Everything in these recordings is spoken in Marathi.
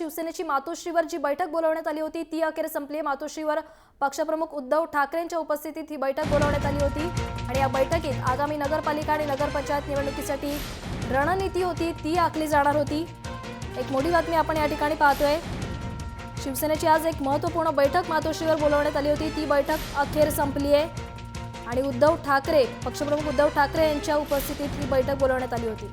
शिवसेनेची मातोश्रीवर जी बैठक बोलावण्यात आली होती ती अखेर संपली। मातोश्रीवर पक्षप्रमुख उद्धव ठाकरेंच्या उपस्थितीत ही बैठक बोलावण्यात आली होती आणि या बैठकीत आगामी नगरपालिका आणि नगरपंचायत निवडणुकीसाठी रणनीती होती ती आखली जाणार होती। एक मोठी बातमी आपण या ठिकाणी पाहतोय। शिवसेनेची आज एक महत्त्वपूर्ण बैठक मातोश्रीवर बोलावण्यात आली होती, ती बैठक अखेर संपली आहे आणि उद्धव ठाकरे पक्षप्रमुख उद्धव ठाकरे यांच्या उपस्थितीत ही बैठक बोलावण्यात आली होती।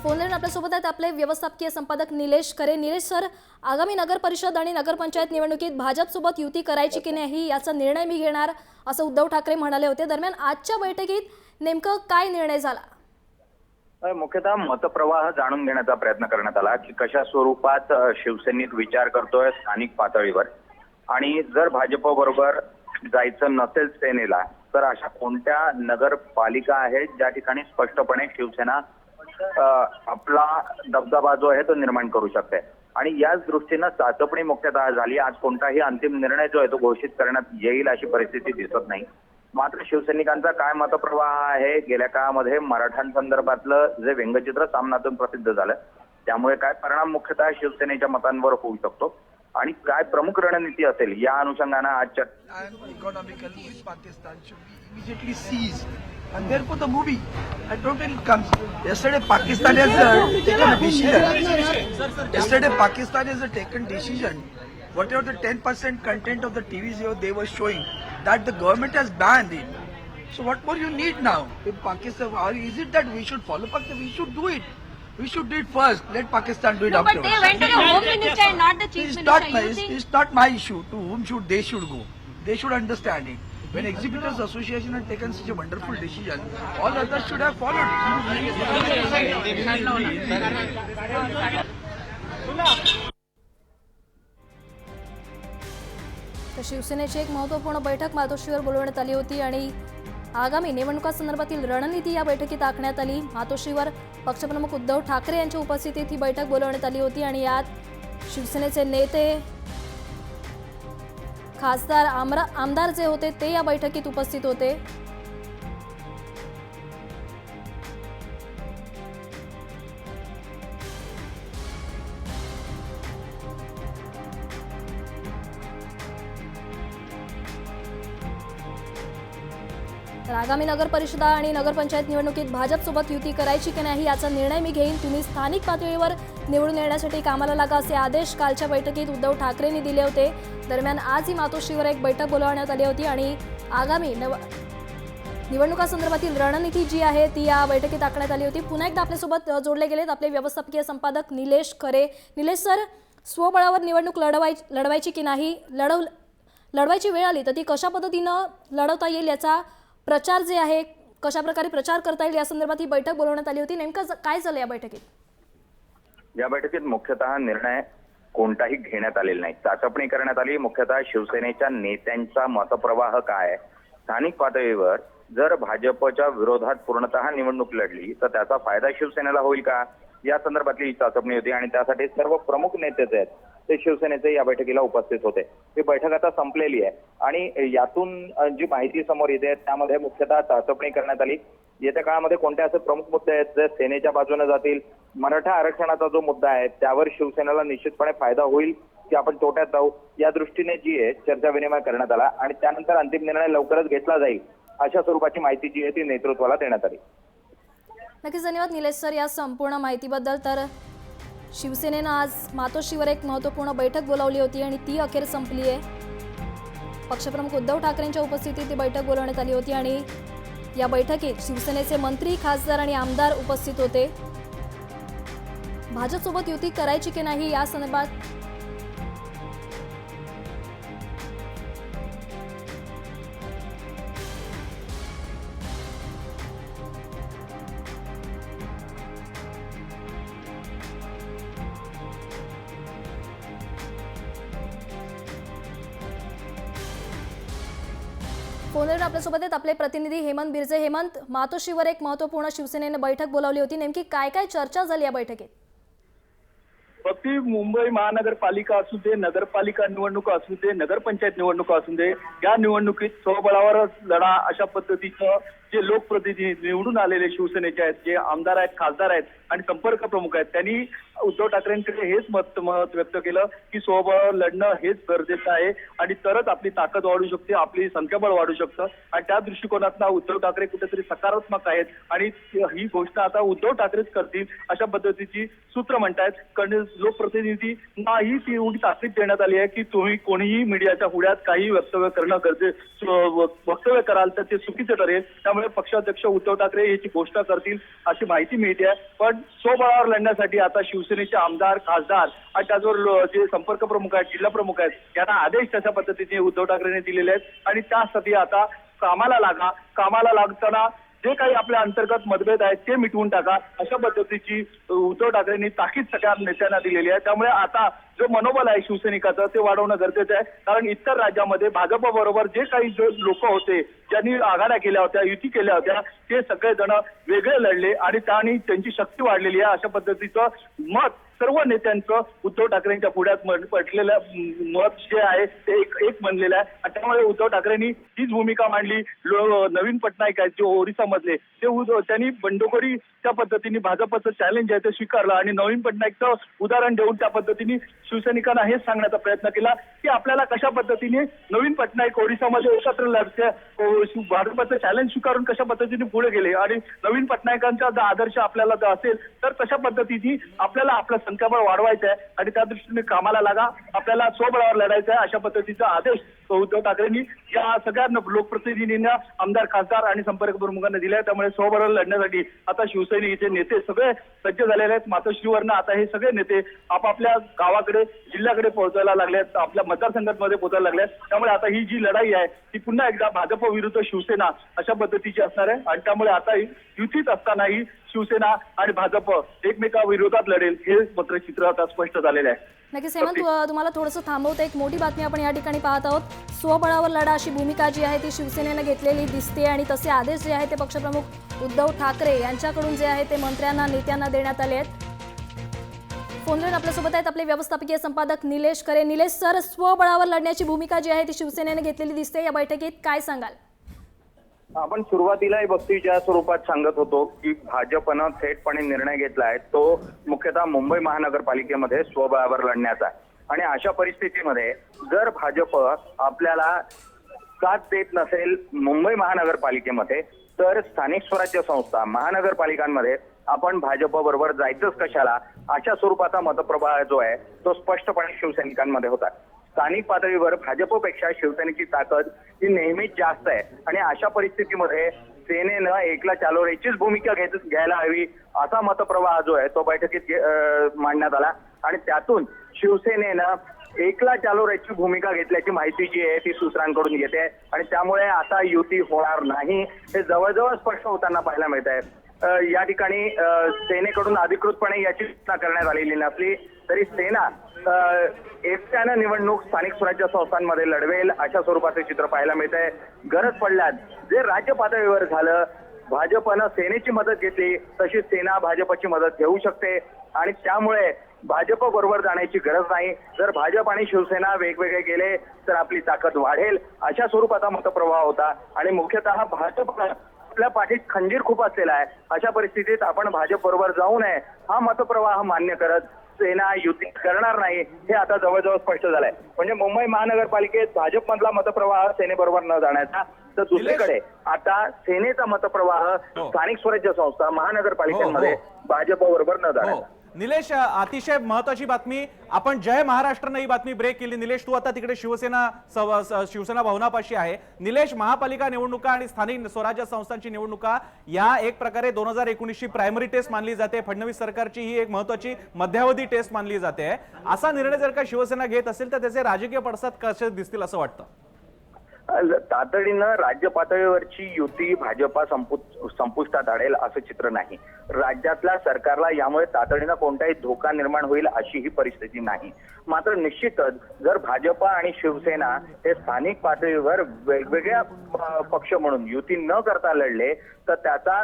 फोनवर आपल्यासोबत आहेत आपले व्यवस्थापकीय संपादक निलेश खरे। निलेश सर, आगामी नगर परिषद आणि नगरपंचायत निवडणुकीत भाजपसोबत युती करायची की नाही याचा निर्णय मी घेणार असं उद्धव ठाकरे म्हणाले होते। दरम्यान आजच्या बैठकीत नेमकं काय निर्णय झाला? मुख्यतः मतप्रवाह जाणून घेण्याचा प्रयत्न करण्यात आला की कशा स्वरूपात शिवसैनिक विचार करतोय स्थानिक पातळीवर, आणि जर भाजप बरोबर जायचं नसेल सेनेला तर अशा कोणत्या नगरपालिका आहेत ज्या ठिकाणी स्पष्टपणे शिवसेना आपला दबदबा जो आहे तो निर्माण करू शकते, आणि याच दृष्टीनं चाचपणी मुख्यतः झाली। आज कोणताही अंतिम निर्णय जो आहे तो घोषित करण्यात येईल अशी परिस्थिती दिसत नाही। मात्र शिवसैनिकांचा काय मतप्रवाह आहे, गेल्या काळामध्ये मराठ्यांसंदर्भातलं जे व्यंगचित्र सामनातून प्रसिद्ध झालं त्यामुळे काय परिणाम मुख्यतः शिवसेनेच्या मतांवर होऊ शकतो आणि काय प्रमुख रणनीती असेल या अनुषंगाने आजच्या And therefore the movie, I don't think it comes. Yesterday Pakistan has taken a decision. Yesterday Pakistan has taken decision. Whatever the 10% content of the TVs they were showing, that the government has banned it. So what more you need now? In Pakistan, or is it that we should follow Pakistan? We should do it. We should do it first. Let Pakistan do it afterwards. But they went to the Home Minister and not the Chief Minister. It's not my issue. To whom should they should go? They should understand it. When Exhibitors Association had taken such a wonderful decision, all others should have followed तर शिवसेनेची एक महत्त्वपूर्ण बैठक मातोश्रीवर बोलवण्यात आली होती आणि आगामी निवडणुकांसंदर्भातील रणनीती या बैठकीत आखण्यात आली। मातोश्रीवर पक्षप्रमुख उद्धव ठाकरे यांच्या उपस्थितीत ही बैठक बोलवण्यात आली होती आणि यात शिवसेनेचे नेते, खासदार, आमदार जे होते ते या बैठकीत उपस्थित होते। तर आगामी नगर परिषदा आणि नगरपंचायत निवडणुकीत भाजपसोबत युती करायची की नाही याचा निर्णय मी घेईन, तुम्ही स्थानिक पातळीवर निवडून येण्यासाठी कामाला लागा असे आदेश कालच्या बैठकीत उद्धव ठाकरेंनी दिले होते। दरम्यान आज ही मातोश्रीवर एक बैठक बोलावण्यात आली होती आणि आगामी निवडणुकांसंदर्भातील रणनीती जी आहे ती या बैठकीत आखण्यात आली होती। पुन्हा एकदा आपल्यासोबत जोडले गेलेत आपले व्यवस्थापकीय संपादक निलेश खरे। निलेश सर, स्वबळावर निवडणूक लढवायची की नाही, लढवायची वेळ आली तर ती कशा पद्धतीनं लढवता येईल याचा प्रचार जे आहे कशा प्रकारे प्रचार करता येईल या संदर्भात ही बैठक बोलावण्यात आली होती। नेमकं काय झालं या बैठकीत? या बैठकीत मुख्यतः निर्णय कोणताही घेण्यात आलेला नाही, चाचपणी करण्यात आली। मुख्यतः शिवसेनेच्या नेत्यांचा मतप्रवाह काय आहे, स्थानिक पातळीवर जर भाजपच्या विरोधात पूर्णतः निवडणूक लढली तर त्याचा फायदा शिवसेनेला होईल का या संदर्भातली चाचपणी होती आणि त्यासाठी सर्व प्रमुख नेते जे आहेत ते शिवसेनेचे या बैठकीला उपस्थित होते। ही बैठक आता संपलेली आहे आणि यातून जी माहिती समोर येते त्यामध्ये मुख्यतः चाचपणी करण्यात आली। येत्या काळामध्ये कोणते असे प्रमुख मुद्दे आहेत जे सेनेच्या बाजूने जातील, मराठा आरक्षणाचा जो मुद्दा आहे त्यावर शिवसेनेला निश्चितपणे फायदा होईल की आपण तोट्यात जाऊ या दृष्टीने जी आहे चर्चा विनिमय करण्यात आला आणि त्यानंतर अंतिम निर्णय लवकरच घेतला जाईल अशा स्वरूपाची माहिती जी आहे ती नेतृत्वाला देण्यात आली। नक्कीच धन्यवाद निलेश सर या संपूर्ण माहितीबद्दल। तर शिवसेनेनं आज मातोश्रीवर एक महत्त्वपूर्ण बैठक बोलावली होती आणि ती अखेर संपली आहे। पक्षप्रमुख उद्धव ठाकरेंच्या उपस्थितीत ती बैठक बोलावण्यात आली होती आणि या बैठकीत शिवसेनेचे मंत्री, खासदार आणि आमदार उपस्थित होते। भाजपसोबत युती करायची की नाही या संदर्भात फोनवर आपल्यासोबत आहेत आपले प्रतिनिधी हेमंत बिरजे। हेमंत, मातोश्रीवर एक महत्त्वपूर्ण शिवसेनेने बैठक बोलावली होती, नेमकी काय काय चर्चा झाली या बैठकीत? फक्त मुंबई महानगरपालिका असू दे, नगरपालिका निवडणुका असू दे, नगरपंचायत निवडणुका असू दे, या निवडणुकीत स्वबळावरच लढा अशा पद्धतीचं जे लोकप्रतिनिधी निवडून आलेले शिवसेनेचे आहेत, जे आमदार आहेत, खासदार आहेत आणि संपर्क प्रमुख आहेत, त्यांनी उद्धव ठाकरेंकडे हेच मत व्यक्त केलं की स्वबळावर लढणं हेच गरजेचं आहे आणि तरच आपली ताकद वाढू शकते, आपली संख्याबळ वाढू शकतं आणि त्या दृष्टिकोनातनं उद्धव ठाकरे कुठेतरी सकारात्मक आहेत आणि ही गोष्ट आता उद्धव ठाकरेच करतील अशा पद्धतीची सूत्र म्हणतायत. कारण लोकप्रतिनिधी नाही ती एवढी ताकीद देण्यात आली आहे की तुम्ही कोणीही मीडियाच्या हुड्यात काही वक्तव्य करणं वक्तव्य कराल तर ते चुकीचं ठरेल. त्यामुळे पक्षाध्यक्ष उद्धव ठाकरे याची घोषणा करतील अशी माहिती मिळते आहे. पण स्वबळावर लढण्यासाठी आता शिवसेनेचे आमदार, खासदार आणि त्याचबरोबर जे संपर्क प्रमुख आहेत, जिल्हा प्रमुख आहेत यांना आदेश तशा पद्धतीने उद्धव ठाकरेंनी दिलेले आहेत आणि त्यासाठी आता कामाला लागा. कामाला लागताना जे काही आपल्या अंतर्गत मतभेद आहेत ते मिटवून टाका अशा पद्धतीची उद्धव ठाकरेंनी ताकीद सगळ्या नेत्यांना दिलेली आहे. त्यामुळे आता जो मनोबल आहे शिवसैनिकाचं ते वाढवणं गरजेचं आहे. कारण इतर राज्यामध्ये भाजप बरोबर जे काही लोक होते, ज्यांनी आघाड्या केल्या होत्या, युती केल्या होत्या, ते सगळेजण वेगळे लढले आणि त्यांची शक्ती वाढलेली आहे अशा पद्धतीचं मत सर्व नेत्यांचं उद्धव ठाकरेंच्या पुढ्यात पडलेलं मत जे आहे ते एक बनलेलं आहे. आणि त्यामुळे उद्धव ठाकरेंनी हीच भूमिका मांडली. नवीन पटनाईक आहेत जे ओरिसामधले, त्यांनी बंडखोरीच्या पद्धतीने भाजपचं चॅलेंज आहे ते स्वीकारलं आणि नवीन पटनाईकचं उदाहरण देऊन त्या पद्धतीने शिवसैनिकांना हेच सांगण्याचा प्रयत्न केला की आपल्याला कशा पद्धतीने नवीन पटनाईक ओरिसामध्ये एकत्र लढते, भाजपचं चॅलेंज स्वीकारून कशा पद्धतीने पुढे गेले आणि नवीन पटनायकांचा जर आदर्श आपल्याला जर असेल तर तशा पद्धतीने आपल्याला आपलं संख्याबळ वाढवायचं आहे आणि त्या दृष्टीने कामाला लागा. आपल्याला स्वबळावर लढायचं आहे अशा पद्धतीचा आदेश उद्धव ठाकरेंनी या सगळ्या लोकप्रतिनिधींना, आमदार, खासदार आणि संपर्क प्रमुखांना दिलाय. त्यामुळे स्वबळावर लढण्यासाठी आता शिवसेनेचे नेते सगळे सज्ज झालेले आहेत. मातोश्रीवरनं आता हे सगळे नेते आपापल्या गावाकडे, जिल्ह्याकडे पोहोचायला लागले आहेत, आपल्या मतदारसंघांमध्ये पोहोचायला लागले आहेत. त्यामुळे आता ही जी लढाई आहे ती पुन्हा एकदा भाजप विरुद्ध शिवसेना अशा पद्धतीची असणार आहे आणि त्यामुळे आता युतीत असतानाही शिवसेना आणि भाजप एकमेकाविरोधात लढेल हे मात्र चित्र आता स्पष्ट झालेलं आहे. नक्कीच हेमंत, तुम्हाला थोडंसं थांबवतं. एक मोठी बातमी आपण या ठिकाणी पाहत आहोत. स्वबळावर लढा अशी भूमिका जी आहे ती शिवसेनेनं घेतलेली दिसते आणि तसे आदेश जे आहे ते पक्षप्रमुख उद्धव ठाकरे यांच्याकडून जे आहे ते मंत्र्यांना, नेत्यांना देण्यात आले आहेत. फोनवर आपल्यासोबत आहेत आपले व्यवस्थापकीय संपादक निलेश खरे. निलेश सर, स्वबळावर लढण्याची भूमिका जी आहे ती शिवसेनेने घेतलेली दिसते, या बैठकीत काय सांगाल? आपण सुरुवातीलाही बघतीच्या स्वरूपात सांगत होतो की भाजपनं थेटपणे निर्णय घेतला आहे तो मुख्यतः मुंबई महानगरपालिकेमध्ये स्वबळावर लढण्याचा आहे. आणि अशा परिस्थितीमध्ये जर भाजप आपल्याला साथ देत नसेल मुंबई महानगरपालिकेमध्ये तर स्थानिक स्वराज्य संस्था, महानगरपालिकांमध्ये आपण भाजप बरोबर जायचंच कशाला अशा स्वरूपाचा मतप्रवाह जो आहे तो स्पष्टपणे शिवसैनिकांमध्ये होता. स्थानिक पातळीवर भाजपपेक्षा शिवसेनेची ताकद ही नेहमीच जास्त आहे आणि अशा परिस्थितीमध्ये सेनेनं एकला चालोरेचीच भूमिका घ्यायला हवी असा मतप्रवाह जो आहे तो बैठकीत मांडण्यात आला आणि त्यातून शिवसेनेनं एकला चालोरेची भूमिका घेतल्याची माहिती जी आहे ती सूत्रांकडून येते आणि त्यामुळे आता युती होणार नाही हे जवळजवळ स्पष्ट होताना पाहायला मिळत आहे. या ठिकाणी सेनेकडून अधिकृतपणे याची सूचना करण्यात आलेली नसली तरी सेना एकट्यानं निवडणूक स्थानिक स्वराज्य संस्थांमध्ये लढवेल अशा स्वरूपाचे चित्र पाहायला मिळत आहे. गरज पडल्यास जे राज्य पातळीवर झालं, भाजपनं सेनेची मदत घेतली तशी सेना भाजपची मदत घेऊ शकते आणि त्यामुळे भाजप बरोबर जाण्याची गरज नाही. जर भाजप आणि शिवसेना वेगवेगळे गेले तर आपली ताकद वाढेल अशा स्वरूपाचा मतप्रवाह होता आणि मुख्यतः भाजप आपल्या पाठीत खंजीर खूप असलेला आहे. अशा परिस्थितीत आपण भाजप बरोबर जाऊ नये हा मतप्रवाह मान्य करत सेना युती करणार नाही हे आता जवळजवळ स्पष्ट झालंय. म्हणजे मुंबई महानगरपालिकेत भाजपमधला मतप्रवाह सेनेबरोबर न जाण्याचा तर दुसरीकडे आता सेनेचा मतप्रवाह स्थानिक स्वराज्य संस्था, महानगरपालिकांमध्ये भाजप बरोबर न जाण्याचा. निलेश, अतिशय महत्वाची बातमी, आपण जय महाराष्ट्रनं ही बातमी ब्रेक केली. निलेश, तू आता तिकडे शिवसेना भवनापाशी आहे. निलेश, महापालिका निवडणुका आणि स्थानिक स्वराज्य संस्थांची निवडणुका या एक प्रकारे 2019 ची प्रायमरी टेस्ट मानली जाते. फडणवीस सरकारची ही एक महत्वाची मध्यावधी टेस्ट मानली जाते. असा निर्णय जर का शिवसेना घेत असेल तर त्याचे राजकीय पडसाद कसे दिसतील असं वाटतं? तातडीनं राज्य पातळीवरची युती भाजपा संपुष्टात आणेल असं चित्र नाही. राज्यातल्या सरकारला यामुळे तातडीनं कोणताही धोका निर्माण होईल अशी ही परिस्थिती नाही. मात्र निश्चितच जर भाजपा आणि शिवसेना हे स्थानिक पातळीवर वेगवेगळ्या पक्ष म्हणून युती न करता लढले तर त्याचा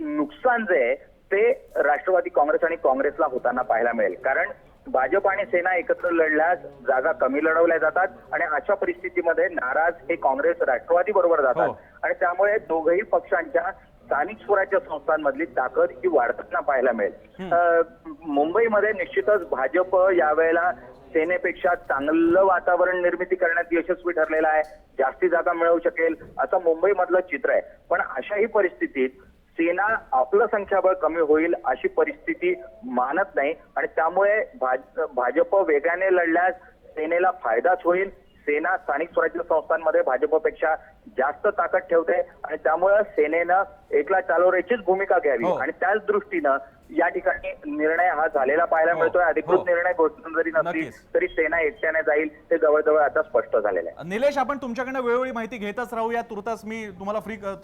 नुकसान जे आहे ते राष्ट्रवादी काँग्रेस आणि काँग्रेसला होताना पाहायला मिळेल. कारण भाजप आणि सेना एकत्र लढल्यास जागा कमी लढवल्या जातात आणि अशा परिस्थितीमध्ये नाराज हे काँग्रेस राष्ट्रवादी बरोबर जातात हो. आणि त्यामुळे दोघही पक्षांच्या स्थानिक स्वराज्य संस्थांमधली ताकद ही वाढताना पाहायला मिळेल. मुंबईमध्ये निश्चितच भाजप यावेळेला सेनेपेक्षा चांगलं वातावरण निर्मिती करण्यात यशस्वी ठरलेलं आहे, जास्ती जागा मिळवू शकेल असं मुंबईमधलं चित्र आहे. पण अशाही परिस्थितीत सेना आपलं संख्याबळ कमी होईल अशी परिस्थिती मानत नाही आणि त्यामुळे भाजप वेगाने लढल्यास सेनेला फायदाच होईल. सेना स्थानिक स्वराज्य संस्थांमध्ये भाजपपेक्षा जास्त ताकद ठेवते आणि त्यामुळे सेनेनं एकला चालवण्याचीच भूमिका घ्यावी हो. आणि त्याच दृष्टीनं या ठिकाणी निर्णय हा झालेला पाहायला हो. मिळतोय. अधिकृत हो. निर्णय घोषणा जरी नसली नक्कीच. तरी सेना एकट्याने जाईल ते जवळजवळ आता स्पष्ट झालेलं आहे. निलेश, आपण तुमच्याकडनं वेळोवेळी माहिती घेतच राहूया. तुर्तास मी तुम्हाला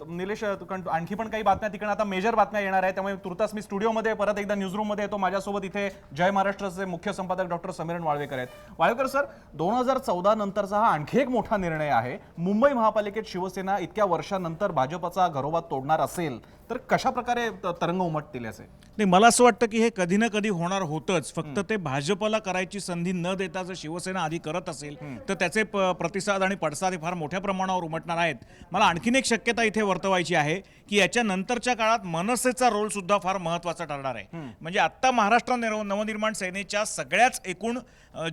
निलेश आणखी पण काही बातम्या तिकडे आता मेजर बातम्या येणार आहे, त्यामुळे तुर्तास मी स्टुडिओमध्ये परत एकदा न्यूजरूम मध्ये येतो. माझ्यासोबत इथे जय महाराष्ट्राचे मुख्य संपादक डॉक्टर समीरण वाळवेकर आहेत. वाळवेकर सर, 2014 नंतरचा हा आणखी एक मोठा निर्णय आहे. मुंबई महापालिकेत शिवसेना इतक्या वर्षानंतर भाजपचा घरोबा तोडणार असेल तर कशा प्रकारे तरंग उमटतील असे? नाही, मला असं वाटतं की हे कधी ना कधी होणार होतच. फक्त ते भाजपला करायची संधी न देता जर शिवसेना आधी करत असेल तर त्याचे प्रतिसाद आणि पडसाद हे फार मोठ्या प्रमाणावर उमटणार आहेत. मला आणखीन एक शक्यता इथे वर्तवायची आहे की याच्या नंतरच्या काळात मनसेचा रोल सुद्धा फार महत्वाचा ठरणार आहे. म्हणजे आता महाराष्ट्र नवनिर्माण सेनेच्या सगळ्याच एकूण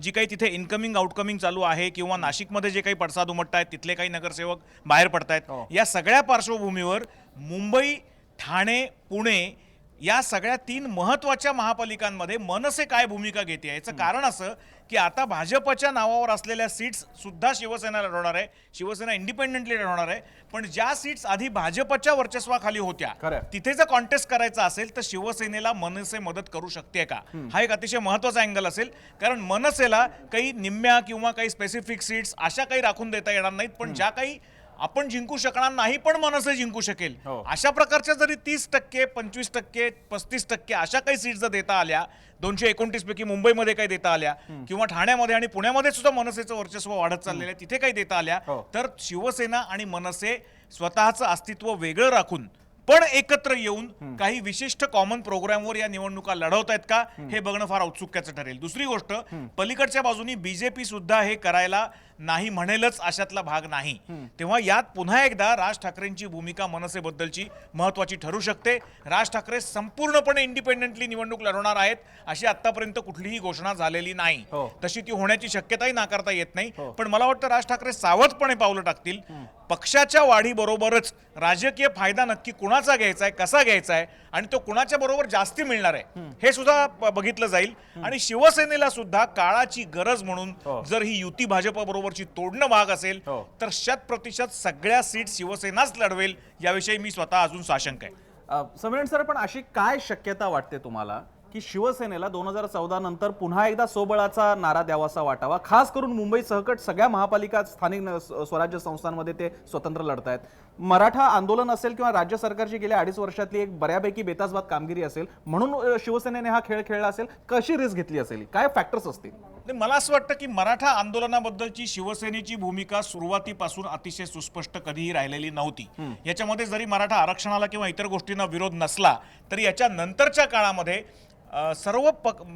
जी काही तिथे इनकमिंग आउटकमिंग चालू आहे किंवा नाशिकमध्ये जे काही पडसाद उमटत आहेत, तिथले काही नगरसेवक बाहेर पडतायत, या सगळ्या पार्श्वभूमीवर मुंबई, ठाणे, पुणे या सगळ्या 3 महत्वाच्या महापालिकांमध्ये मनसे काय भूमिका घेते याचं कारण असं की आता भाजपच्या नावावर असलेल्या सीट्स सुद्धा शिवसेना लढवणार आहे. शिवसेना इंडिपेंडेंटली लढवणार आहे. पण ज्या सीट्स आधी भाजपच्या वर्चस्वाखाली होत्या खरं. तिथे जर कॉन्टेस्ट करायचा असेल तर शिवसेनेला मनसे मदत करू शकते का, हा एक अतिशय महत्वाचा अँगल असेल. कारण मनसेला काही निम्म्या किंवा काही स्पेसिफिक सीट्स अशा काही राखून देता येणार नाहीत, पण ज्या काही आपण जिंकू शकणार नाही पण मनसे जिंकू शकेल अशा प्रकारच्या जरी 30%, 25%, 35% अशा काही सीट्स जर देता आल्या, 229 पैकी मुंबईमध्ये काही देता आल्या किंवा ठाण्यामध्ये आणि पुण्यामध्ये सुद्धा मनसेचं वर्चस्व वाढत चाललेलं आहे, तिथे काही देता आल्या तर शिवसेना आणि मनसे स्वतःचं अस्तित्व वेगळं राखून पण एकत्र येऊन काही विशिष्ट कॉमन प्रोग्रामवर या निवडणुका लढवत आहेत का हे बघणं फार औत्सुक्याचं ठरेल. दुसरी गोष्ट, पलीकडच्या बाजूनी बीजेपी सुद्धा हे करायला नाही म्हणेलच अशातला भाग नाही. तेव्हा यात पुन्हा एकदा राज ठाकरेंची भूमिका मनसेबद्दलची महत्वाची ठरू शकते. राज ठाकरे संपूर्णपणे इंडिपेंडेंटली निवडणूक लढवणार आहेत अशी आतापर्यंत कुठलीही घोषणा झालेली नाही. तशी ती होण्याची शक्यताही नाकारता येत नाही. पण मला वाटतं राज ठाकरे सावधपणे पावलं टाकतील. पक्षाच्या वाढीबरोबरच राजकीय फायदा नक्की कुणाचा घ्यायचा आहे, कसा घ्यायचा आहे आणि तो कुणाच्या बरोबर जास्ती मिळणार आहे हे सुद्धा बघितलं जाईल. आणि शिवसेनेला सुद्धा काळाची गरज म्हणून जर ही युती भाजप बरोबरची तोडणं भाग असेल तर 100% सगळ्या सीट शिवसेनाच लढवेल याविषयी मी स्वतः अजून साशंक आहे. समीरण सर, पण अशी काय शक्यता वाटते तुम्हाला की शिवसेनेला 2014 नंतर पुन्हा एकदा सोबळाचा नारा द्यावासा वाटावा, खास करून मुंबई सहकट सगळ्या महापालिका स्थानिक स्वराज्य संस्थांमध्ये ते स्वतंत्र लढतायत? मराठा आंदोलन असेल किंवा राज्य सरकारची गेल्या 2.5 वर्षातली एक बऱ्यापैकी बेतासबात कामगिरी असेल म्हणून शिवसेनेने हा खेळ खेळला असेल, कशी रिस्क घेतली असेल, काय फॅक्टर्स असतील? मला असं वाटतं की मराठा आंदोलनाबद्दलची शिवसेनेची भूमिका सुरुवातीपासून अतिशय सुस्पष्ट कधीही राहिलेली नव्हती. याच्यामध्ये जरी मराठा आरक्षणाला किंवा इतर गोष्टींना विरोध नसला तरी याच्या नंतरच्या काळामध्ये सर्व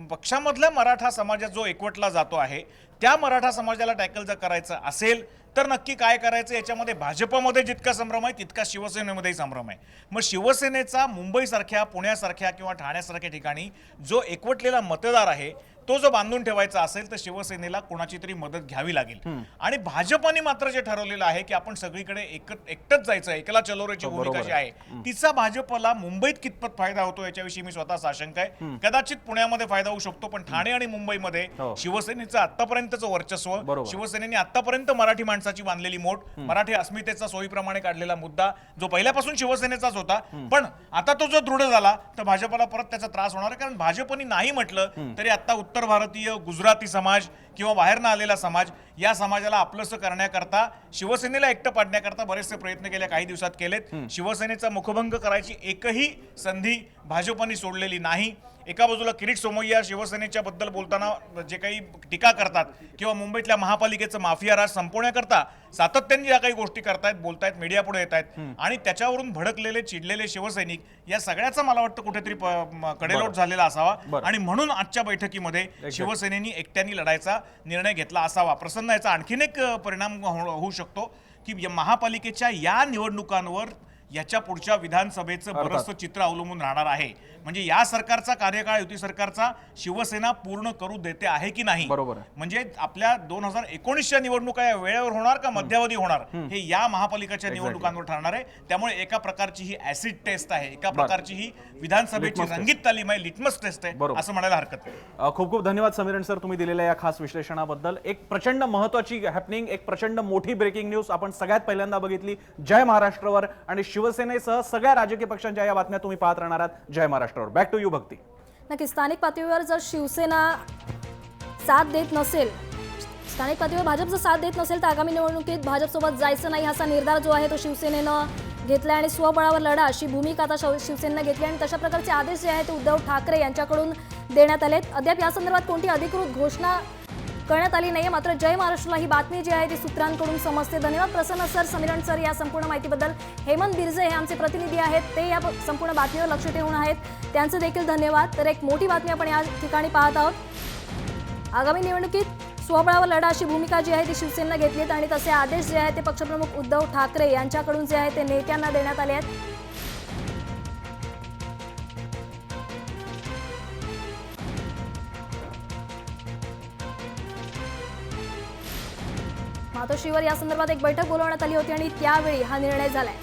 पक्षामधल्या मराठा समाज जो एकवटला जातो आहे त्या मराठा समाजाला टॅकल जर करायचं असेल तर नक्की काय करायचं याच्यामध्ये भाजपमध्ये जितका संभ्रम आहे तितका शिवसेनेमध्येही संभ्रम आहे. मग शिवसेनेचा मुंबईसारख्या, पुण्यासारख्या किंवा ठाण्यासारख्या ठिकाणी जो एकवटलेला मतदार आहे तो जो बांधून ठेवायचा असेल तर शिवसेनेला कोणाची तरी मदत घ्यावी लागेल. आणि भाजपने मात्र जे ठरवलेलं आहे की आपण सगळीकडे एकटंच जायचं, एकला चलोरेची भूमिका जी आहे तिचा भाजपला मुंबईत कितपत फायदा होतो याच्याविषयी मी स्वतः साशंक आहे. कदाचित पुण्यामध्ये फायदा होऊ शकतो पण ठाणे आणि मुंबईमध्ये शिवसेनेचं आतापर्यंतचं वर्चस्व, शिवसेनेने आतापर्यंत मराठी माणसाची बांधलेली मोठ, मराठी अस्मितेचा सोयीप्रमाणे काढलेला मुद्दा जो पहिल्यापासून शिवसेनेचाच होता पण आता तो जो दृढ झाला तर भाजपला परत त्याचा त्रास होणार आहे. कारण भाजपने नाही म्हटलं तरी आता उत्तर भारतीय, गुजराती समाज किंवा बाहेरनं आलेला समाज या समाजाला आपलंसं करण्याकरता, शिवसेनेला एकटं पाडण्याकरता बरेचसे प्रयत्न गेल्या काही दिवसात केलेत. शिवसेनेचा मुखभंग करायची एकही संधी भाजपने सोडलेली नाही. एका बाजूला किरीट सोमय्या शिवसेनेच्या बद्दल बोलताना जे काही टीका करतात किंवा मुंबईतल्या महापालिकेचं माफिया राज संपवण्याकरता सातत्याने ज्या काही गोष्टी करतायत, बोलतायत, मीडिया पुढे येत आहेत आणि त्याच्यावरून भडकलेले, चिडलेले शिवसैनिक या सगळ्याचा मला वाटतं कुठेतरी कडेलोट झालेला असावा आणि म्हणून आजच्या बैठकीमध्ये शिवसेनेने एकट्याने लढायचा निर्णय घेतला असावा. प्रसन्न याचा आणखीन एक परिणाम होऊ शकतो की महापालिकेच्या या निवडणुकांवर याच्या पुढच्या विधानसभेचं बरंचसं चित्र अवलंबून राहणार आहे. म्हणजे या सरकारचा कार्यकाळ, युती सरकारचा शिवसेना पूर्ण करू देते आहे की नाही. बरोबर. म्हणजे आपल्या 2019च्या निवडणुका या वेळेवर होणार का मध्यावधी होणार हे या महापालिकेच्या निवडणुकांवर ठरणार आहे. त्यामुळे एका प्रकारची ही ऍसिड टेस्ट आहे, एका प्रकारची ही विधानसभेची रंगीत तालीम आहे, लिटमस टेस्ट आहे असं म्हणायला हरकत नाही. खूप खूप धन्यवाद समीरण सर, तुम्ही दिलेल्या या खास विश्लेषणाबद्दल. एक प्रचंड महत्वाची हॅपनिंग, एक प्रचंड मोठी ब्रेकिंग न्यूज आपण सगळ्यात पहिल्यांदा बघितली. जय महाराष्ट्रवर आणि शिवसेनेसह सगळ्या राजकीय पक्षांच्या या बातम्या तुम्ही पाहत राहणार आहात जय महाराष्ट्रवर. बॅक टू यू भक्ती. नक्की स्थानिक पातळीवर जर शिवसेना साथ देत नसेल, स्थानिक पातळीवर भाजप जर साथ देत नसेल तर आगामी निवडणुकीत भाजपसोबत जायचं नाही असा निर्धार जो आहे तो शिवसेनेनं घेतला आणि स्वबळावर लढा अशी भूमिका आता शिवसेनेनं घेतली आणि तशा प्रकारचे आदेश जे आहेत ते उद्धव ठाकरे यांच्याकडून देण्यात आलेत. अद्याप या संदर्भात कोणती अधिकृत घोषणा करण्यात आली नाहीये, मात्र जय महाराष्ट्रला ही बातमी जी आहे ती सूत्रांकडून समजते. धन्यवाद प्रसन्न सर, समीरण सर या संपूर्ण माहितीबद्दल. हेमंत बिरजे हे आमचे प्रतिनिधी आहेत, ते या संपूर्ण बातमीवर लक्ष ठेवून आहेत, त्यांचे देखील धन्यवाद. तर एक मोठी बातमी आपण या ठिकाणी पाहत आहोत. आगामी निवडणुकीत स्वबळावर लढा अशी भूमिका जी आहे ती शिवसेनेनं घेतलीत आणि तसे आदेश जे आहेत ते पक्षप्रमुख उद्धव ठाकरे यांच्याकडून जे आहे ते नेत्यांना देण्यात आले आहेत. मातोश्रीवर या संदर्भात एक बैठक बोलवण्यात आली होती आणि त्यावेळी हा निर्णय झालाय.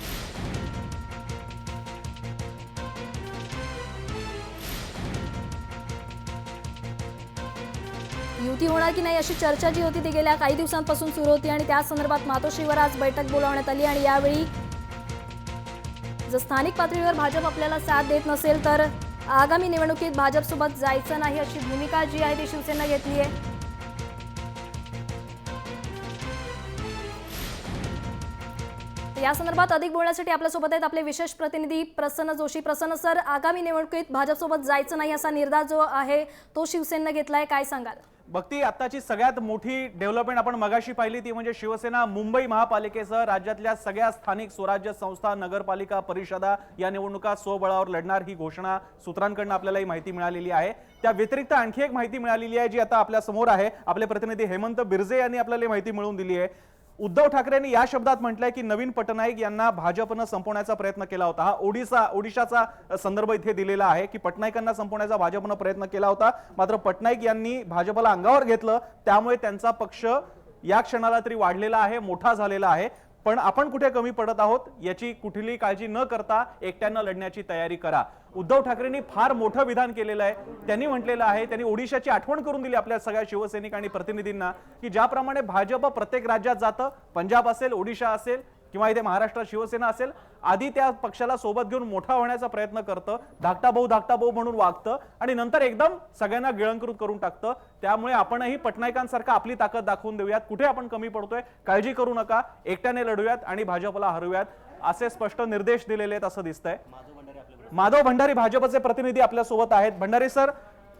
युती होणार की नाही अशी चर्चा जी होती ती गेल्या काही दिवसांपासून सुरू होती आणि त्या संदर्भात मातोश्रीवर आज बैठक बोलवण्यात आली आणि यावेळी जर स्थानिक पातळीवर भाजप आपल्याला साथ देत नसेल तर आगामी निवडणुकीत भाजपसोबत जायचं नाही अशी भूमिका जी आहे ती शिवसेना घेतली आहे. या संदर्भात अधिक बोलण्यासाठी आपल्यासोबत आहेत आपले विशेष प्रतिनिधी प्रसन्न जोशी. प्रसन्न सर, आगामी निवडणुकीत भाजपसोबत जायचं नाही असा निर्धार जो आहे तो शिवसेनेनं घेतलाय, काय सांगाल? भक्ती, आताची सगळ्यात मोठी डेव्हलपमेंट आपण मगाशी पाहिली ती म्हणजे शिवसेना मुंबई महापालिकेसह राज्यातल्या सगळ्या स्थानिक स्वराज्य संस्था, नगरपालिका परिषदा या निवडणुका स्वबळावर लढणार ही घोषणा सूत्रांकडून आपल्याला ही माहिती मिळालेली आहे. त्या व्यतिरिक्त आणखी एक माहिती मिळालेली आहे जी आता आपल्या समोर आहे. आपले प्रतिनिधी हेमंत बिरजे यांनी आपल्याला माहिती मिळवून दिली आहे. उद्धव ठाकरेंनी या शब्दात म्हटलंय की नवीन पटनाईक यांना भाजपनं संपवण्याचा प्रयत्न केला होता. हा ओडिशाचा संदर्भ इथे दिलेला आहे की पटनाईकांना संपवण्याचा भाजपनं प्रयत्न केला होता, मात्र पटनाईक यांनी भाजपला अंगावर घेतलं, त्यामुळे त्यांचा पक्ष या क्षणाला तरी वाढलेला आहे, मोठा झालेला आहे. पण आपण कुठे कमी पडत आहोत याची कुठलीही काळजी न करता एकट्यानं लढण्याची तयारी करा. उद्धव ठाकरेंनी फार मोठं विधान केलेलं आहे. त्यांनी म्हटलेलं आहे, त्यांनी ओडिशाची आठवण करून दिली आपल्या सगळ्या शिवसैनिक आणि प्रतिनिधींना की ज्याप्रमाणे भाजप प्रत्येक राज्यात जातं, पंजाब असेल, ओडिशा असेल किंवा इथे महाराष्ट्रात शिवसेना असेल, आधी त्या पक्षाला सोबत घेऊन मोठा होण्याचा प्रयत्न करतं, धाकटा भाऊ म्हणून वागतं आणि नंतर एकदम सगळ्यांना गिळंकृत करून टाकतं. त्यामुळे आपणही पटनायकांसारखं आपली ताकद दाखवून देऊयात, कुठे आपण कमी पडतोय काळजी करू नका, एकट्याने लढूयात आणि भाजपला हरवूयात असे स्पष्ट निर्देश दिलेले आहेत असं दिसतंय. माधव भंडारी भाजपचे प्रतिनिधी आपल्या सोबत आहेत. भंडारी सर,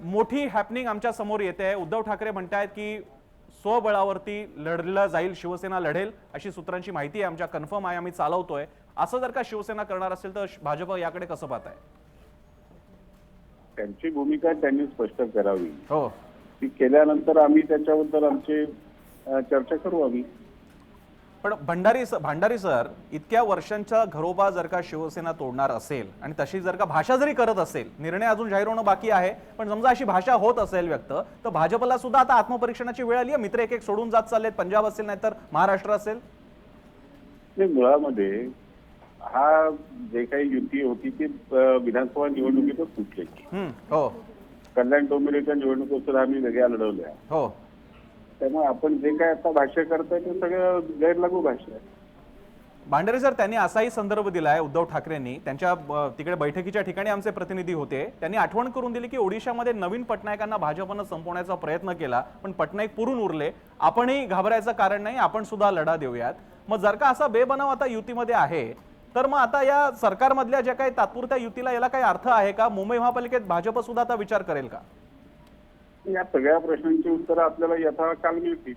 मोठी हॅपनिंग आमच्या समोर येते. उद्धव ठाकरे म्हणतायत की स्वबळावरती लढलं जाईल, शिवसेना लढेल अशी सूत्रांची माहिती आहे, आमच्या कन्फर्म आहे, आम्ही चालवतोय. असं जर का शिवसेना करणार असेल तर भाजप याकडे कसं पाहत आहे? त्यांची भूमिका त्यांनी स्पष्ट करावी. हो, ती केल्यानंतर आम्ही त्याच्याबद्दल आमची चर्चा करू आम्ही. पण भंडारी सर, इतक्या वर्षांच्या घरोबा जर का शिवसेना तोडणार असेल आणि तशी जर का भाषा जरी करत असेल, निर्णय अजून जाहीर होणं बाकी आहे, पण समजा अशी भाषा होत असेल व्यक्त, तर भाजपला सुद्धा आता आत्मपरीक्षणाची वेळ आली आहे. मित्र एक एक सोडून जात चाललेत, पंजाब असेल नाहीतर महाराष्ट्र असेल. मुळामध्ये हा जे काही युती होती ती विधानसभा निवडणुकीतच सुटली. हो, कल्याण डोंबिवलीच्या निवडणुकीत आम्ही वेगळ्या लढवल्या. हो, त्यामुळे आपण जे काय आता भाष्य करतोय ते सगळं गैरलागू भाष्य आहे. भांडारे सर, त्यांनी असाही संदर्भ दिलाय उद्धव ठाकरेंनी. त्यांच्या तिकडे बैठकीच्या ठिकाणी आमचे प्रतिनिधी होते, त्यांनी आठवण करून दिली की ओडिशामध्ये नवीन पटनायकांना भाजपनं संपवण्याचा प्रयत्न केला, पण पटनाईक पुरून उरले. आपणही घाबरायचं कारण नाही, आपण सुद्धा लढा देऊयात. मग जर का असा बेबनाव आता युतीमध्ये आहे तर मग आता या सरकारमधल्या ज्या काही तात्पुरत्या युतीला याला काही अर्थ आहे का? मुंबई महापालिकेत भाजप सुद्धा आता विचार करेल का? या सगळ्या प्रश्नांची उत्तरं आपल्याला यथाकाल मिळतील.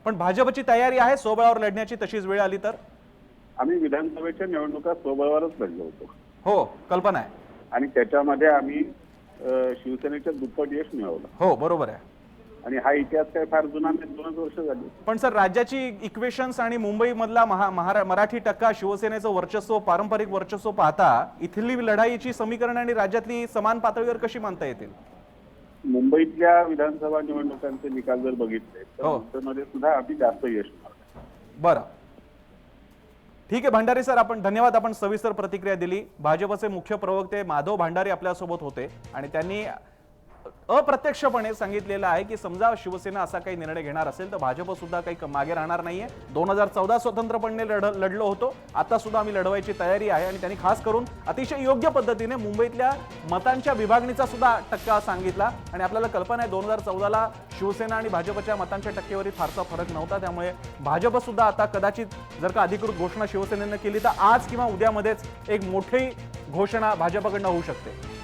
पण भाजपची तयारी आहे स्वबळावर लढण्याची तशीच वेळ आली तर? आम्ही विधानसभेच्या निवडणुका स्वबळावरच लढलो होतो हो, कल्पना आहे. आणि त्याच्यामध्ये आम्ही शिवसेनेच्या दुप्पट यश मिळवलं. हो, बरोबर आहे. आणि हा इतिहास काय फार जुना नाही, 2 वर्ष झाली. पण सर, राज्याची इक्वेशन्स आणि मुंबईमधला मराठी टक्का, शिवसेनेचं वर्चस्व, पारंपरिक वर्चस्व पाहता इथली लढाईची समीकरण आणि राज्यातली समान पातळीवर कशी मानता येतील? मुंबईतल्या विधानसभा निवडणुकांचे निकाल जर बघितले तर मुंबईमध्ये सुद्धा आम्ही जास्त यश मिळवलं. बरं, ठीक आहे भंडारी सर, आपण धन्यवाद. आपण सविस्तर प्रतिक्रिया दिली. भाजपचे मुख्य प्रवक्ते माधव भांडारी आपल्यासोबत होते आणि त्यांनी अप्रत्यक्षपणे सांगितलेलं आहे की समजा शिवसेना असा काही निर्णय घेणार असेल तर भाजप सुद्धा काही मागे राहणार नाहीये. 2014 स्वतंत्रपणे लढलो होतो, आता सुद्धा आम्ही लढवायची तयारी आहे. आणि त्यांनी खास करून अतिशय योग्य पद्धतीने मुंबईतल्या मतांच्या विभागणीचा सुद्धा टक्का सांगितला. आणि आपल्याला कल्पना आहे 2014ला शिवसेना आणि भाजपच्या मतांच्या टक्केवारीत फारसा फरक नव्हता. त्यामुळे भाजप सुद्धा आता कदाचित जर का अधिकृत घोषणा शिवसेनेनं केली तर आज किंवा उद्यामध्येच एक मोठी घोषणा भाजपकडनं होऊ शकते.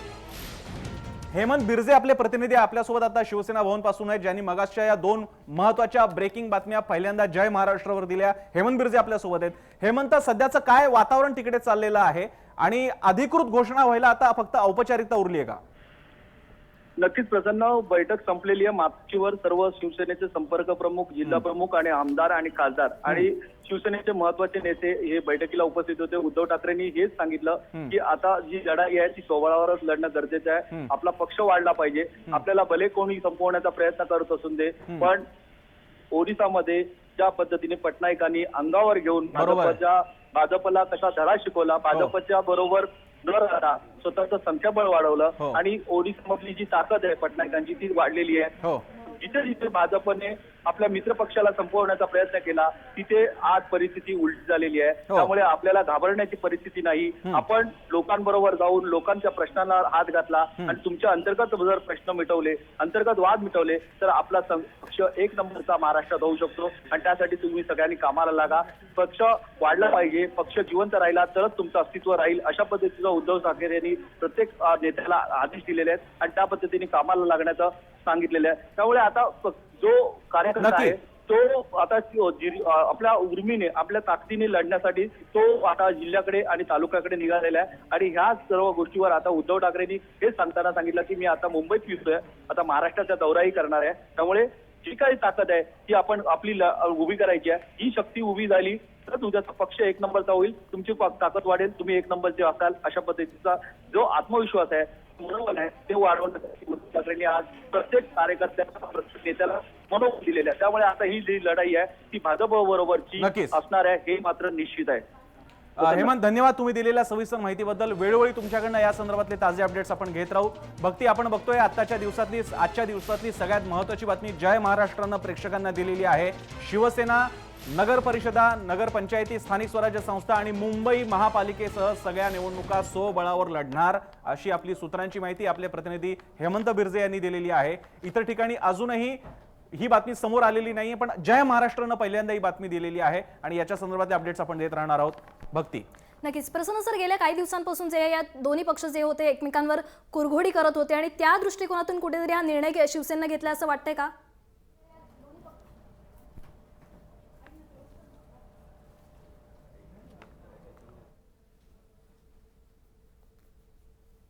हेमंत बिर्जे आपले प्रतिनिधी आपल्यासोबत आता शिवसेना भवन पासून आहेत, ज्यांनी मगासच्या या 2 महत्वाच्या ब्रेकिंग बातम्या पहिल्यांदा जय महाराष्ट्रावर दिल्या. हेमंत बिर्जे आपल्यासोबत आहेत. हेमंत, सध्याचं काय वातावरण तिकडे चाललेलं आहे आणि अधिकृत घोषणा व्हायला आता फक्त औपचारिकता उरली आहे का? नक्कीच प्रसन्न, बैठक संपलेली आहे. मातोश्रीवर सर्व शिवसेनेचे संपर्क प्रमुख, जिल्हा प्रमुख आणि आमदार आणि खासदार आणि शिवसेनेचे महत्वाचे नेते हे बैठकीला उपस्थित होते. उद्धव ठाकरेंनी हेच सांगितलं की आता जी लढाई आहे ती स्वबळावरच लढणं गरजेचं आहे. आपला पक्ष वाढला पाहिजे. आपल्याला भले कोणी संपवण्याचा प्रयत्न करत असून दे, पण ओरिसामध्ये ज्या पद्धतीने पटनायकांनी अंगावर घेऊन भाजपला कसा धडा शिकवला, भाजपच्या बरोबर न राहता स्वतःचं संख्याबळ वाढवलं आणि ओडिशामधली जी ताकद आहे पटनायकांची ती वाढलेली आहे. जिथे जिथे भाजपने आपल्या मित्र पक्षाला संपवण्याचा प्रयत्न केला तिथे आज परिस्थिती उलटी झालेली आहे. त्यामुळे आपल्याला घाबरण्याची परिस्थिती नाही. आपण लोकांबरोबर जाऊन लोकांच्या प्रश्नांना हात घातला आणि तुमच्या अंतर्गत जर प्रश्न मिटवले, अंतर्गत वाद मिटवले तर आपला पक्ष 1 नंबरचा महाराष्ट्रात होऊ शकतो. आणि त्यासाठी तुम्ही सगळ्यांनी कामाला लागा. पक्ष वाढला पाहिजे, पक्ष जिवंत राहिला तरच तुमचं अस्तित्व राहील, अशा पद्धतीचं उद्धव ठाकरे यांनी प्रत्येक नेत्याला आदेश दिलेले आहेत आणि त्या पद्धतीने कामाला लागण्याचं सांगितलेलं आहे. त्यामुळे आता जो कार्यकर्ता आहे तो आता आपल्या उर्मीने, आपल्या ताकदीने लढण्यासाठी तो आता जिल्ह्याकडे आणि तालुक्याकडे निघालेला आहे. आणि ह्या सर्व गोष्टीवर आता उद्धव ठाकरेंनी हे सांगताना सांगितलं की मी आता मुंबईत फिरतोय, आता महाराष्ट्राचा दौराही करणार आहे. त्यामुळे जी काही ताकद आहे ती आपण आपली उभी करायची आहे. ही शक्ती उभी झाली तर तुझ्या पक्ष 1 नंबरचा होईल, तुमची ताकद वाढेल, तुम्ही 1 नंबरचे असाल, अशा पद्धतीचा जो आत्मविश्वास आहे, मनोबल आहे ते वाढवण्यासाठी उद्धव ठाकरेंनी आज प्रत्येक कार्यकर्त्याला, प्रत्येक नेत्याला मनोबल दिलेलं आहे. त्यामुळे आता ही जी लढाई आहे ती भाजप बरोबरची असणार आहे हे मात्र निश्चित आहे. हेमंत, धन्यवाद तुम्ही दिलेल्या सविस्तर माहितीबद्दल. वेळोवेळी तुमच्याकडनं या संदर्भातले ताजे अपडेट्स आपण घेत राहू. भक्ती, आपण बघतोय आजच्या दिवसातली सगळ्यात महत्त्वाची बातमी जय महाराष्ट्रानं प्रेक्षकांना दिलेली आहे. शिवसेना नगर परिषदा, नगरपंचायती, स्थानिक स्वराज्य संस्था आणि मुंबई महापालिकेसह सगळ्या निवडणुका स्वबळावर लढणार अशी आपली सूत्रांची माहिती आपले प्रतिनिधी हेमंत बिर्जे यांनी दिलेली आहे. इतर ठिकाणी अजूनही ही बातमी समोर आलेली नाहीये, पण जय महाराष्ट्रानं पहिल्यांदा ही बातमी दिलेली आहे आणि याच्या संदर्भातले अपडेट्स आपण देत राहणार आहोत. भक्ती, नक्कीच प्रसन्न सर, गेल्या काही दिवसांपासून जे या दोन्ही पक्ष जे होते एकमेकांवर कुरघोडी करत होते आणि त्या दृष्टिकोनातून कुठेतरी हा निर्णय शिवसेनेनं घेतला असं वाटतंय का?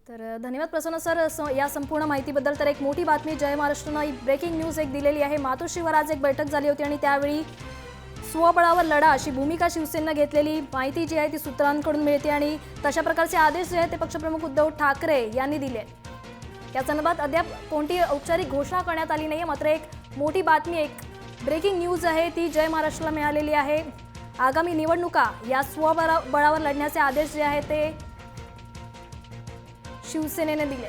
तर धन्यवाद प्रसन्न सर या संपूर्ण माहितीबद्दल. तर एक मोठी बातमी जय महाराष्ट्रानं ब्रेकिंग न्यूज एक दिलेली आहे. मातोश्रीवर आज एक बैठक झाली होती आणि त्यावेळी स्वबळावर लढा अशी भूमिका शिवसेनेनं घेतलेली माहिती जी आहे ती सूत्रांकडून मिळते आणि तशा प्रकारचे आदेश जे आहेत ते पक्षप्रमुख उद्धव ठाकरे यांनी दिले. या संदर्भात अद्याप कोणती औपचारिक घोषणा करण्यात आली नाहीये, मात्र एक मोठी बातमी, एक ब्रेकिंग न्यूज आहे ती जय महाराष्ट्राला मिळालेली आहे. आगामी निवडणुका या स्वबळावर लढण्याचे आदेश जे आहेत ते शिवसेनेने दिले.